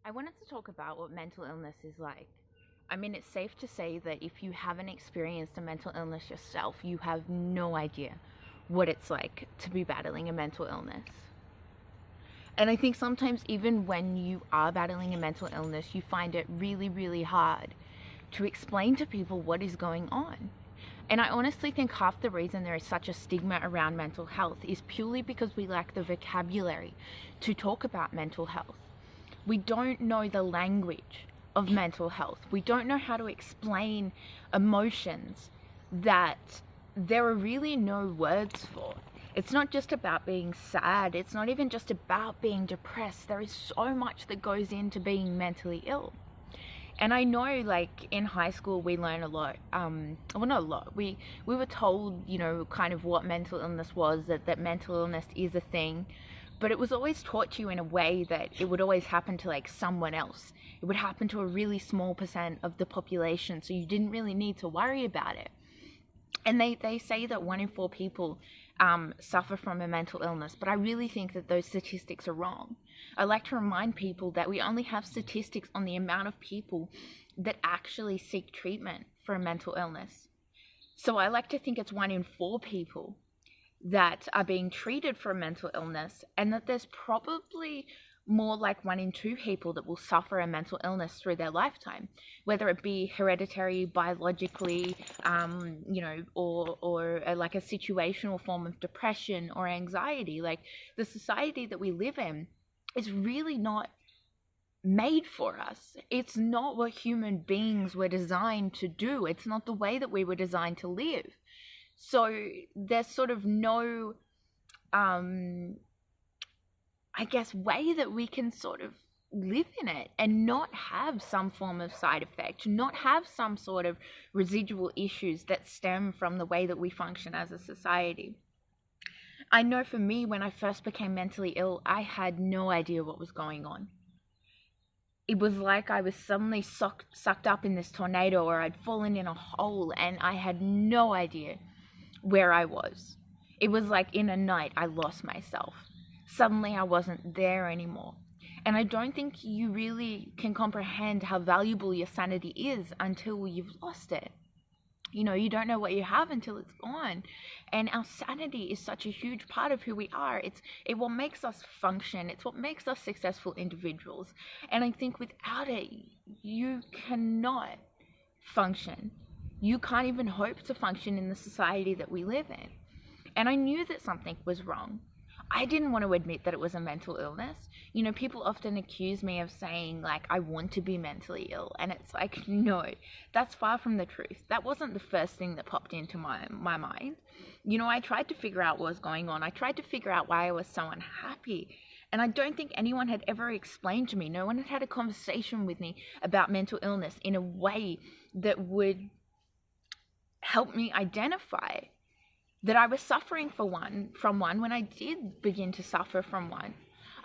I wanted to talk about what mental illness is like. I mean, it's safe to say that if you haven't experienced a mental illness yourself, you have no idea what it's like to be battling a mental illness. And I think sometimes, even when you are battling a mental illness, you find it really, really hard to explain to people what is going on. And I honestly think half the reason there is such a stigma around mental health is purely because we lack the vocabulary to talk about mental health. We don't know the language of mental health. We don't know how to explain emotions that there are really no words for. It's not just about being sad. It's not even just about being depressed. There is so much that goes into being mentally ill. And I know, like, in high school we learn a lot, well, not a lot, we were told, kind of what mental illness was, that mental illness is a thing, but it was always taught to you in a way that it would always happen to, like, someone else. It would happen to a really small % of the population, so you didn't really need to worry about it. And they say that 1 in 4 people suffer from a mental illness, but I really think that those statistics are wrong. I like to remind people that we only have statistics on the amount of people that actually seek treatment for a mental illness. So I like to think it's 1 in 4 people that are being treated for a mental illness, and that there's probably more like 1 in 2 people that will suffer a mental illness through their lifetime, whether it be hereditary, biologically, or like a situational form of depression or anxiety. Like, the society that we live in is really not made for us. It's not what human beings were designed to do. It's not the way that we were designed to live. So there's sort of no way that we can sort of live in it and not have some form of side effect, not have some sort of residual issues that stem from the way that we function as a society. I know for me, when I first became mentally ill, I had no idea what was going on. It was like I was suddenly sucked up in this tornado, or I'd fallen in a hole, and I had no idea where I was. It was like in a night I lost myself. Suddenly I wasn't there anymore. And I don't think you really can comprehend how valuable your sanity is until you've lost it. You don't know what you have until it's gone. And our sanity is such a huge part of who we are. It's what makes us function. It's what makes us successful individuals. And I think without it, you cannot function. You can't even hope to function in the society that we live in. And I knew that something was wrong. I didn't want to admit that it was a mental illness. People often accuse me of saying, like, I want to be mentally ill. And it's like, no, that's far from the truth. That wasn't the first thing that popped into my mind. I tried to figure out what was going on. I tried to figure out why I was so unhappy. And I don't think anyone had ever explained to me. No one had had a conversation with me about mental illness in a way that would help me identify that I was suffering from one when I did begin to suffer from one.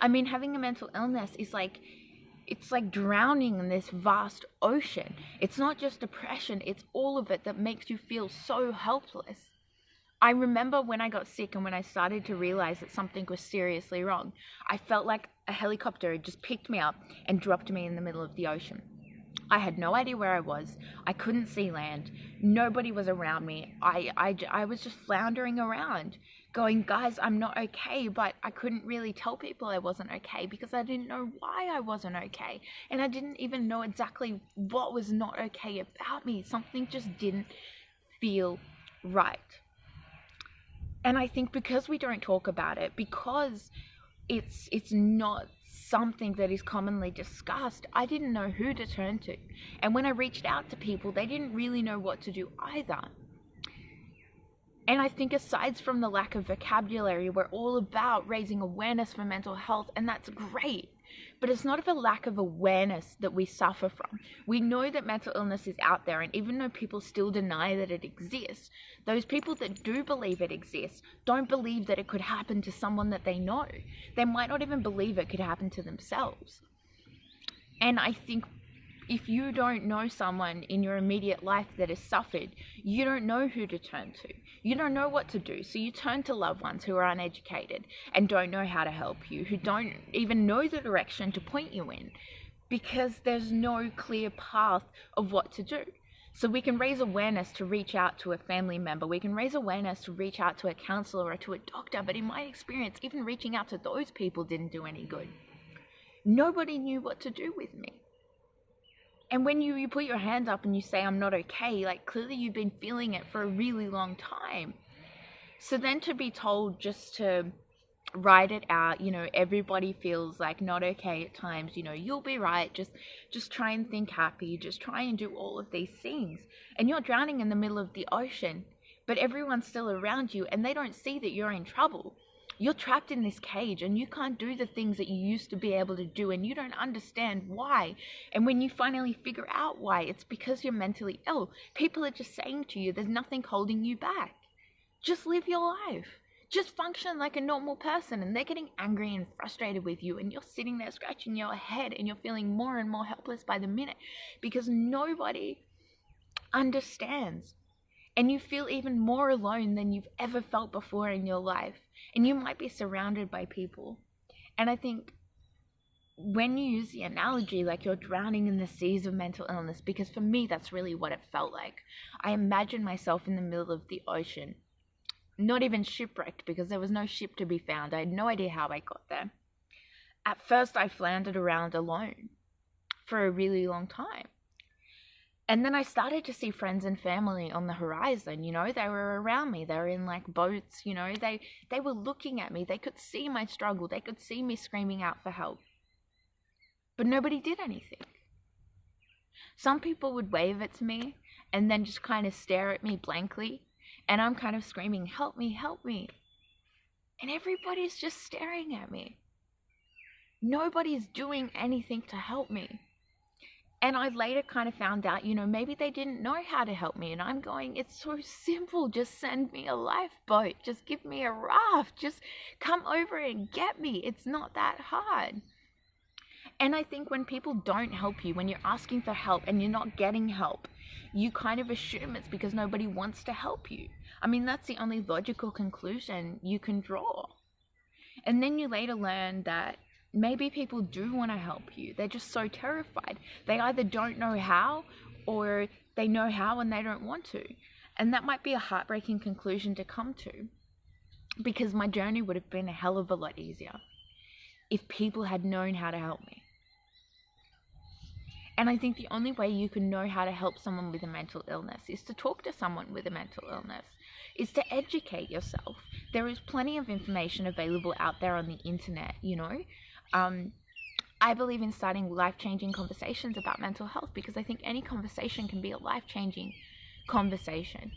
I mean, having a mental illness is it's like drowning in this vast ocean. It's not just depression, it's all of it that makes you feel so helpless. I remember when I got sick and when I started to realize that something was seriously wrong, I felt like a helicopter had just picked me up and dropped me in the middle of the ocean. I had no idea where I was. I couldn't see land. Nobody was around me. I was just floundering around going, guys, I'm not okay. But I couldn't really tell people I wasn't okay because I didn't know why I wasn't okay. And I didn't even know exactly what was not okay about me. Something just didn't feel right. And I think because we don't talk about it, because it's not something that is commonly discussed, I didn't know who to turn to. And when I reached out to people, they didn't really know what to do either. And I think aside from the lack of vocabulary, we're all about raising awareness for mental health, and that's great. But it's not of a lack of awareness that we suffer from. We know that mental illness is out there, and even though people still deny that it exists, those people that do believe it exists don't believe that it could happen to someone that they know. They might not even believe it could happen to themselves. And I think if you don't know someone in your immediate life that has suffered, you don't know who to turn to. You don't know what to do. So you turn to loved ones who are uneducated and don't know how to help you, who don't even know the direction to point you in. because there's no clear path of what to do. So we can raise awareness to reach out to a family member. We can raise awareness to reach out to a counselor or to a doctor. But in my experience, even reaching out to those people didn't do any good. Nobody knew what to do with me. And when you put your hand up and you say, I'm not okay, like clearly you've been feeling it for a really long time. So then to be told just to write it out, everybody feels like not okay at times, you'll be right, just try and think happy, just try and do all of these things. And you're drowning in the middle of the ocean, but everyone's still around you and they don't see that you're in trouble. You're trapped in this cage and you can't do the things that you used to be able to do, and you don't understand why. And when you finally figure out why, it's because you're mentally ill. People are just saying to you, there's nothing holding you back. Just live your life. Just function like a normal person. And they're getting angry and frustrated with you, and you're sitting there scratching your head and you're feeling more and more helpless by the minute because nobody understands. And you feel even more alone than you've ever felt before in your life. And you might be surrounded by people. And I think when you use the analogy like you're drowning in the seas of mental illness, because for me that's really what it felt like. I imagined myself in the middle of the ocean. Not even shipwrecked, because there was no ship to be found. I had no idea how I got there. At first I floundered around alone for a really long time. And then I started to see friends and family on the horizon, they were around me. They were in like boats, they were looking at me. They could see my struggle. They could see me screaming out for help. But nobody did anything. Some people would wave at me and then just kind of stare at me blankly. And I'm kind of screaming, help me, help me. And everybody's just staring at me. Nobody's doing anything to help me. And I later kind of found out, maybe they didn't know how to help me. And I'm going, it's so simple. Just send me a lifeboat. Just give me a raft. Just come over and get me. It's not that hard. And I think when people don't help you, when you're asking for help and you're not getting help, you kind of assume it's because nobody wants to help you. I mean, that's the only logical conclusion you can draw. And then you later learn that maybe people do want to help you. They're just so terrified. They either don't know how, or they know how and they don't want to. And that might be a heartbreaking conclusion to come to, because my journey would have been a hell of a lot easier if people had known how to help me. And I think the only way you can know how to help someone with a mental illness is to talk to someone with a mental illness, is to educate yourself. There is plenty of information available out there on the internet, I believe in starting life-changing conversations about mental health, because I think any conversation can be a life-changing conversation.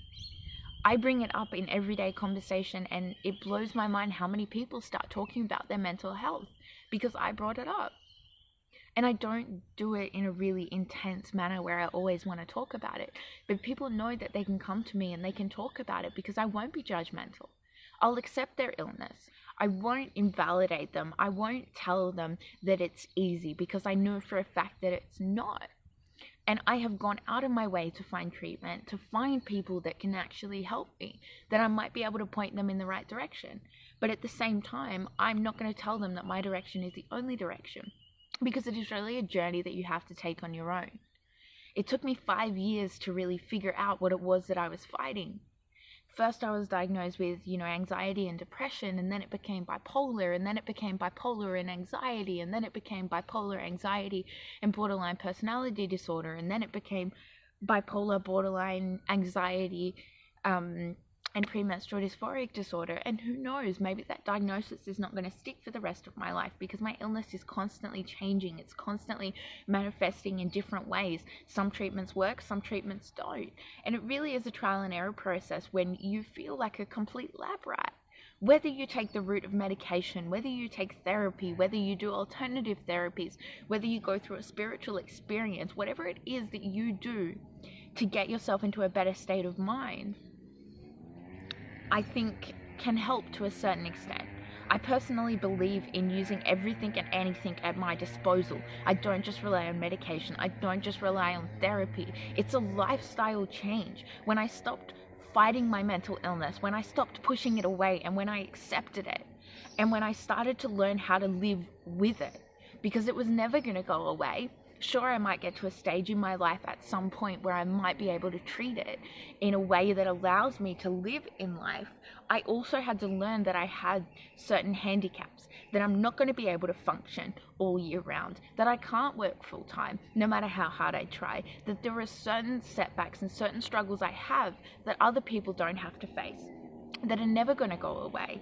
I bring it up in everyday conversation, and it blows my mind how many people start talking about their mental health because I brought it up. And I don't do it in a really intense manner where I always want to talk about it. But people know that they can come to me and they can talk about it because I won't be judgmental. I'll accept their illness. I won't invalidate them. I won't tell them that it's easy, because I know for a fact that it's not. And I have gone out of my way to find treatment, to find people that can actually help me, that I might be able to point them in the right direction. But at the same time, I'm not going to tell them that my direction is the only direction, because it is really a journey that you have to take on your own. It took me 5 years to really figure out what it was that I was fighting. First, I was diagnosed with, anxiety and depression, and then it became bipolar, and then it became bipolar and anxiety, and then it became bipolar anxiety and borderline personality disorder, and then it became bipolar, borderline anxiety, and premenstrual dysphoric disorder. And who knows, maybe that diagnosis is not going to stick for the rest of my life, because my illness is constantly changing. It's constantly manifesting in different ways. Some treatments work, some treatments don't. And it really is a trial and error process when you feel like a complete lab rat. Whether you take the route of medication, whether you take therapy, whether you do alternative therapies, whether you go through a spiritual experience, whatever it is that you do to get yourself into a better state of mind, I think can help to a certain extent. I personally believe in using everything and anything at my disposal. I don't just rely on medication. I don't just rely on therapy. It's a lifestyle change. When I stopped fighting my mental illness, when I stopped pushing it away, and when I accepted it, and when I started to learn how to live with it, because it was never going to go away. Sure, I might get to a stage in my life at some point where I might be able to treat it in a way that allows me to live in life. I also had to learn that I had certain handicaps, that I'm not going to be able to function all year round, that I can't work full time, no matter how hard I try, that there are certain setbacks and certain struggles I have that other people don't have to face, that are never going to go away.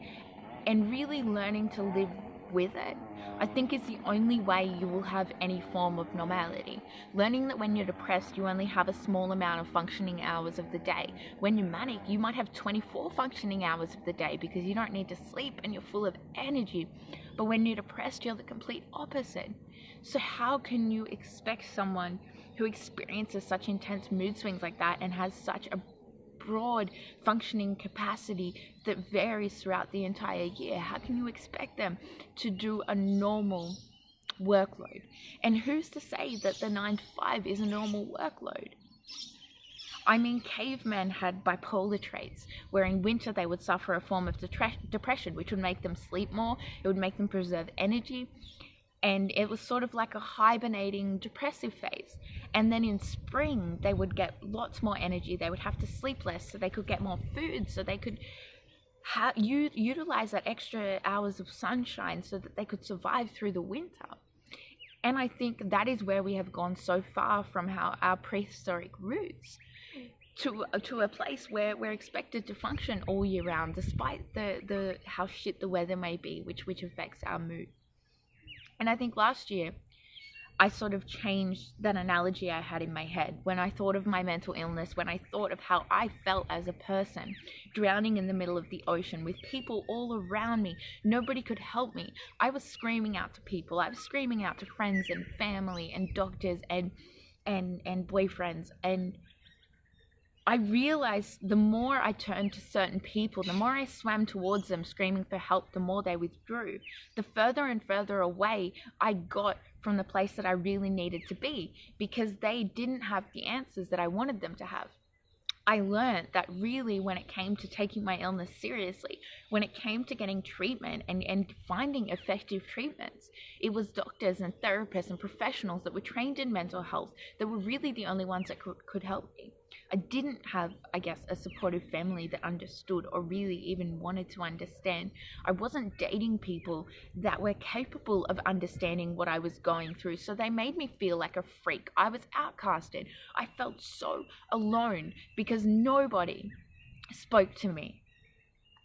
And really learning to live with it, I think, is the only way you will have any form of normality. Learning that when you're depressed, you only have a small amount of functioning hours of the day. When you're manic, you might have 24 functioning hours of the day because you don't need to sleep and you're full of energy. But when you're depressed, you're the complete opposite. So how can you expect someone who experiences such intense mood swings like that and has such a broad functioning capacity that varies throughout the entire year, how can you expect them to do a normal workload? And who's to say that the 9 to 5 is a normal workload? I mean, cavemen had bipolar traits, where in winter they would suffer a form of depression, which would make them sleep more, it would make them preserve energy, and it was sort of like a hibernating depressive phase. And then in spring, they would get lots more energy. They would have to sleep less so they could get more food, so they could utilize that extra hours of sunshine so that they could survive through the winter. And I think that is where we have gone so far from our prehistoric roots to a place where we're expected to function all year round, despite the how shit the weather may be, which affects our mood. And I think last year, I sort of changed that analogy I had in my head when I thought of my mental illness, when I thought of how I felt as a person, drowning in the middle of the ocean with people all around me. Nobody could help me. I was screaming out to people. I was screaming out to friends and family and doctors and boyfriends. And I realized the more I turned to certain people, the more I swam towards them screaming for help, the more they withdrew. The further and further away I got from the place that I really needed to be, because they didn't have the answers that I wanted them to have. I learned that really when it came to taking my illness seriously, when it came to getting treatment and finding effective treatments, it was doctors and therapists and professionals that were trained in mental health that were really the only ones that could help me. I didn't have, I guess, a supportive family that understood or really even wanted to understand. I wasn't dating people that were capable of understanding what I was going through, so they made me feel like a freak. I was outcasted. I felt so alone because nobody spoke to me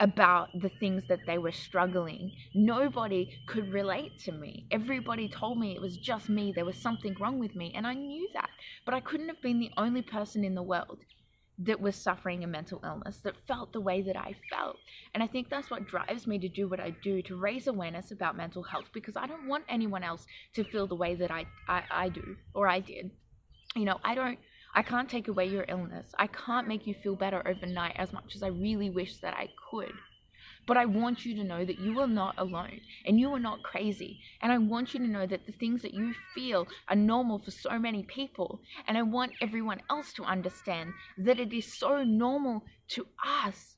about the things that they were struggling. Nobody could relate to me. Everybody told me it was just me. There was something wrong with me, and I knew that. But I couldn't have been the only person in the world that was suffering a mental illness, that felt the way that I felt. And I think that's what drives me to do what I do, to raise awareness about mental health, because I don't want anyone else to feel the way that I do, or I did. You know, I can't take away your illness. I can't make you feel better overnight as much as I really wish that I could. But I want you to know that you are not alone and you are not crazy. And I want you to know that the things that you feel are normal for so many people. And I want everyone else to understand that it is so normal to us,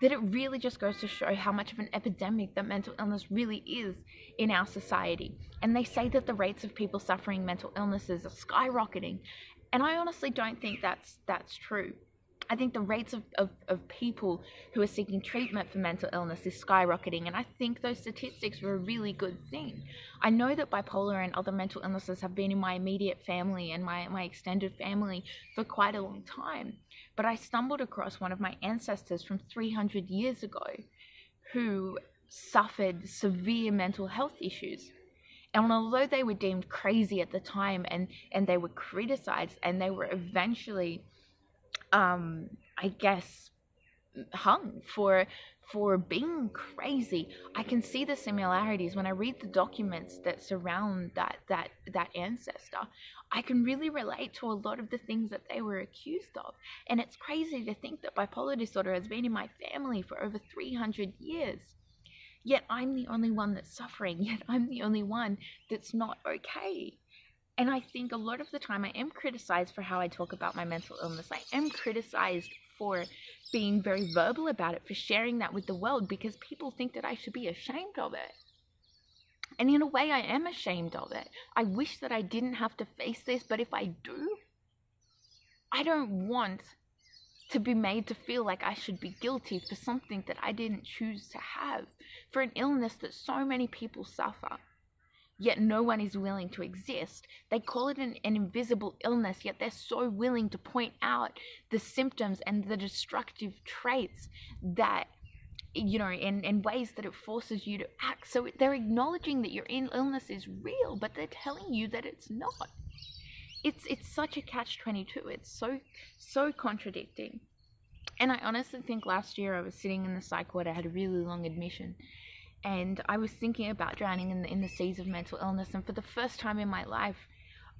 that it really just goes to show how much of an epidemic that mental illness really is in our society. And they say that the rates of people suffering mental illnesses are skyrocketing. And I honestly don't think that's true. I think the rates of people who are seeking treatment for mental illness is skyrocketing, and I think those statistics were a really good thing. I know that bipolar and other mental illnesses have been in my immediate family and my extended family for quite a long time, but I stumbled across one of my ancestors from 300 years ago who suffered severe mental health issues. And although they were deemed crazy at the time and they were criticized and they were eventually, I guess, hung for being crazy, I can see the similarities when I read the documents that surround that ancestor. I can really relate to a lot of the things that they were accused of. And it's crazy to think that bipolar disorder has been in my family for over 300 years. Yet I'm the only one that's suffering, yet I'm the only one that's not okay. And I think a lot of the time I am criticized for how I talk about my mental illness. I am criticized for being very verbal about it, for sharing that with the world, because people think that I should be ashamed of it. And in a way, I am ashamed of it. I wish that I didn't have to face this, but if I do, I don't want to be made to feel like I should be guilty for something that I didn't choose to have, for an illness that so many people suffer, yet no one is willing to exist. They call it an invisible illness, yet they're so willing to point out the symptoms and the destructive traits that, in ways that it forces you to act. So they're acknowledging that your illness is real, but they're telling you that it's not. It's such a catch-22. It's so contradicting. And I honestly think last year I was sitting in the psych ward. I had a really long admission, and I was thinking about drowning in the seas of mental illness. And for the first time in my life,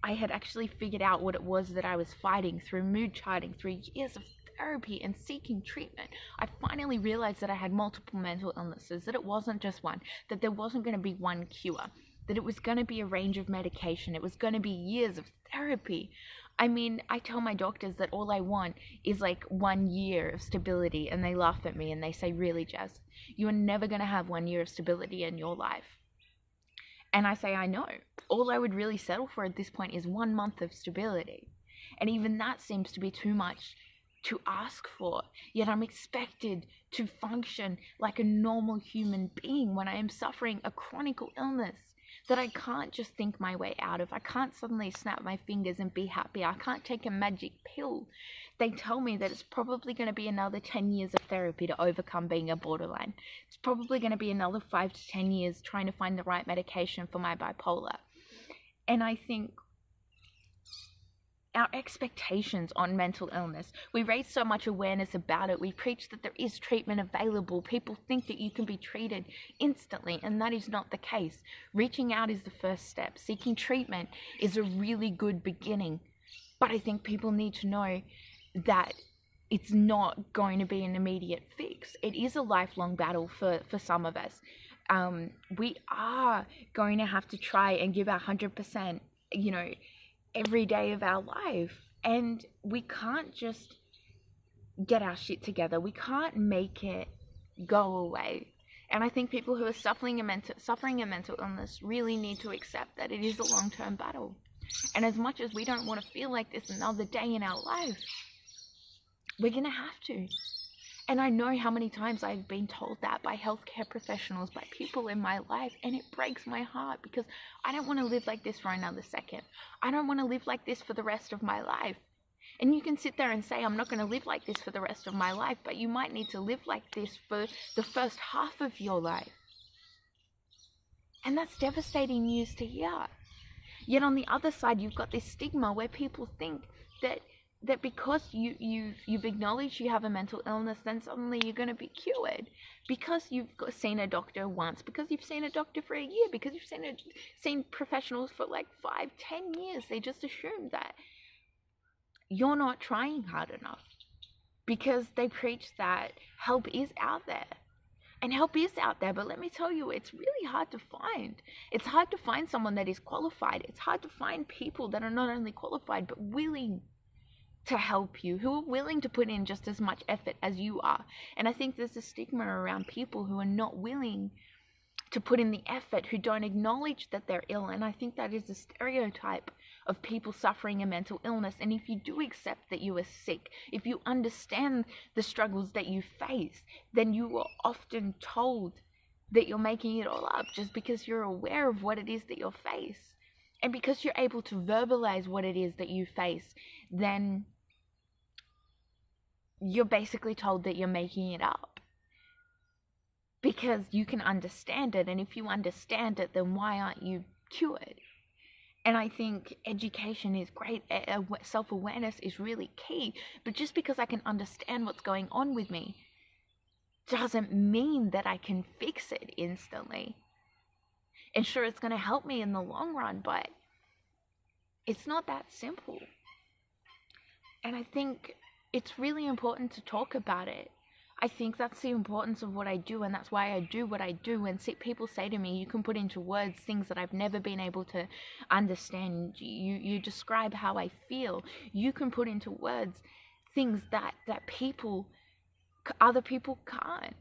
I had actually figured out what it was that I was fighting through mood charting, through years of therapy and seeking treatment. I finally realized that I had multiple mental illnesses, that it wasn't just one, that there wasn't going to be one cure, that it was going to be a range of medication. It was going to be years of therapy. I mean, I tell my doctors that all I want is like 1 year of stability, and they laugh at me and they say, really, Jess, you are never going to have 1 year of stability in your life. And I say, I know. All I would really settle for at this point is 1 month of stability. And even that seems to be too much to ask for. Yet I'm expected to function like a normal human being when I am suffering a chronic illness that I can't just think my way out of. I can't suddenly snap my fingers and be happy. I can't take a magic pill. They tell me that it's probably going to be another 10 years of therapy to overcome being a borderline. It's probably going to be another 5 to 10 years trying to find the right medication for my bipolar. And I think our expectations on mental illness, we raise so much awareness about it. We preach that there is treatment available. People think that you can be treated instantly, and that is not the case. Reaching out is the first step. Seeking treatment is a really good beginning. But I think people need to know that it's not going to be an immediate fix. It is a lifelong battle for some of us. We are going to have to try and give our 100%, every day of our life, and we can't just get our shit together. We can't make it go away. And I think people who are suffering a mental illness really need to accept that it is a long-term battle. And as much as we don't want to feel like this another day in our life, we're gonna have to. And I know how many times I've been told that by healthcare professionals, by people in my life, and it breaks my heart because I don't want to live like this for another second. I don't want to live like this for the rest of my life. And you can sit there and say, I'm not going to live like this for the rest of my life, but you might need to live like this for the first half of your life. And that's devastating news to hear. Yet on the other side, you've got this stigma where people think that because you've acknowledged you have a mental illness, then suddenly you're going to be cured. Because you've seen a doctor once, because you've seen a doctor for a year, because you've seen professionals for like 5-10 years, they just assume that you're not trying hard enough. Because they preach that help is out there. And help is out there, but let me tell you, it's really hard to find. It's hard to find someone that is qualified. It's hard to find people that are not only qualified, but willing to help you, who are willing to put in just as much effort as you are. And I think there's a stigma around people who are not willing to put in the effort, who don't acknowledge that they're ill. And I think that is a stereotype of people suffering a mental illness. And if you do accept that you are sick, if you understand the struggles that you face, then you are often told that you're making it all up just because you're aware of what it is that you face. And because you're able to verbalize what it is that you face, then you're basically told that you're making it up. Because you can understand it, and if you understand it, then why aren't you cured? And I think education is great. Self-awareness is really key. But just because I can understand what's going on with me doesn't mean that I can fix it instantly. And sure, it's going to help me in the long run, but it's not that simple. And I think it's really important to talk about it. I think that's the importance of what I do, and that's why I do what I do. And people say to me, you can put into words things that I've never been able to understand. You describe how I feel. You can put into words things that other people can't.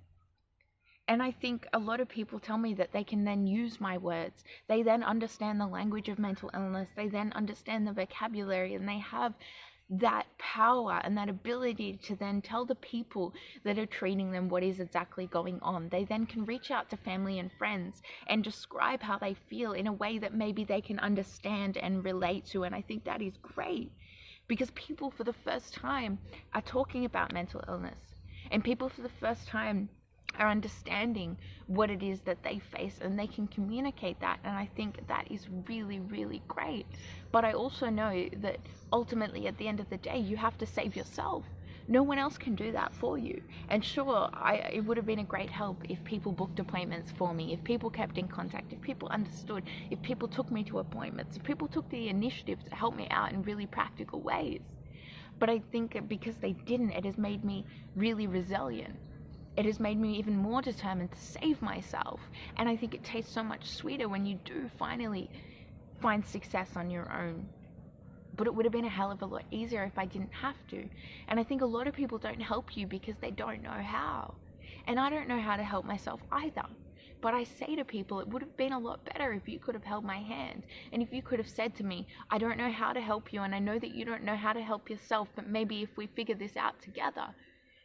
And I think a lot of people tell me that they can then use my words. They then understand the language of mental illness. They then understand the vocabulary, and they have that power and that ability to then tell the people that are treating them what is exactly going on. They then can reach out to family and friends and describe how they feel in a way that maybe they can understand and relate to. And I think that is great, because people for the first time are talking about mental illness, and people for the first time are understanding what it is that they face, and they can communicate that. And I think that is really, really great. But I also know that ultimately at the end of the day, you have to save yourself. No one else can do that for you. And sure, it would have been a great help if people booked appointments for me, if people kept in contact, if people understood, if people took me to appointments, if people took the initiative to help me out in really practical ways. But I think that because they didn't, it has made me really resilient. It has made me even more determined to save myself. And I think it tastes so much sweeter when you do finally find success on your own. But it would have been a hell of a lot easier if I didn't have to. And I think a lot of people don't help you because they don't know how. And I don't know how to help myself either. But I say to people, it would have been a lot better if you could have held my hand. And if you could have said to me, I don't know how to help you, and I know that you don't know how to help yourself, but maybe if we figure this out together,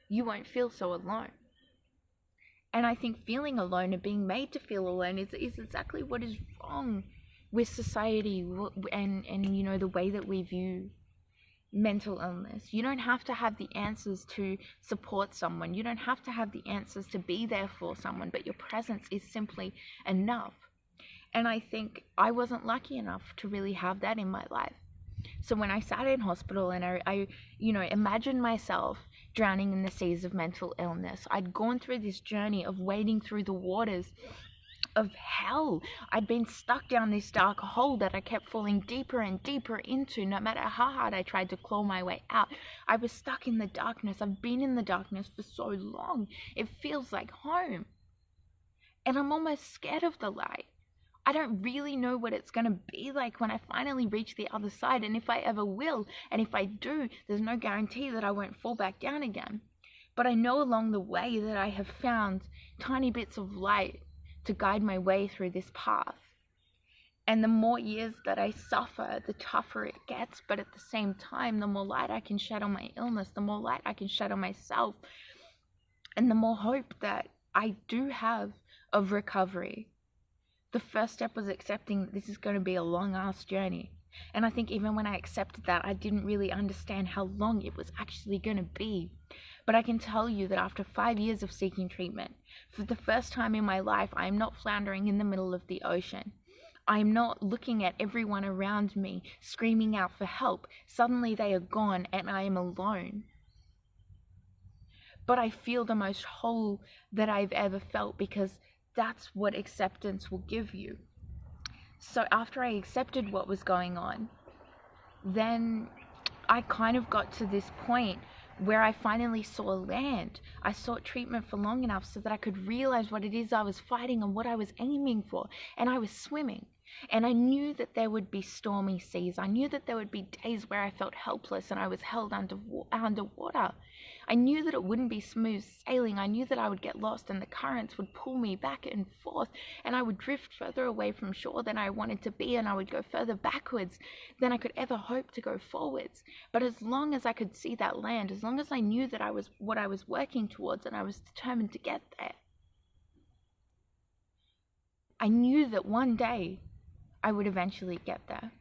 you won't feel so alone. And I think feeling alone and being made to feel alone is exactly what is wrong with society and you know, the way that we view mental illness. You don't have to have the answers to support someone. You don't have to have the answers to be there for someone, but your presence is simply enough. And I think I wasn't lucky enough to really have that in my life. So when I sat in hospital and I imagined myself drowning in the seas of mental illness, I'd gone through this journey of wading through the waters of hell. I'd been stuck down this dark hole that I kept falling deeper and deeper into, no matter how hard I tried to claw my way out. I was stuck in the darkness. I've been in the darkness for so long. It feels like home. And I'm almost scared of the light. I don't really know what it's going to be like when I finally reach the other side, and if I ever will, and if I do, there's no guarantee that I won't fall back down again. But I know along the way that I have found tiny bits of light to guide my way through this path. And the more years that I suffer, the tougher it gets, but at the same time, the more light I can shed on my illness, the more light I can shed on myself, and the more hope that I do have of recovery. The first step was accepting that this is going to be a long-ass journey. And I think even when I accepted that, I didn't really understand how long it was actually going to be. But I can tell you that after 5 years of seeking treatment, for the first time in my life, I am not floundering in the middle of the ocean. I am not looking at everyone around me screaming out for help. Suddenly they are gone and I am alone. But I feel the most whole that I've ever felt, because that's what acceptance will give you. So after I accepted what was going on, then I kind of got to this point where I finally saw land. I sought treatment for long enough so that I could realize what it is I was fighting and what I was aiming for. And I was swimming. And I knew that there would be stormy seas. I knew that there would be days where I felt helpless and I was held underwater. I knew that it wouldn't be smooth sailing. I knew that I would get lost and the currents would pull me back and forth, and I would drift further away from shore than I wanted to be, and I would go further backwards than I could ever hope to go forwards. But as long as I could see that land, as long as I knew that I was what I was working towards and I was determined to get there, I knew that one day I would eventually get there.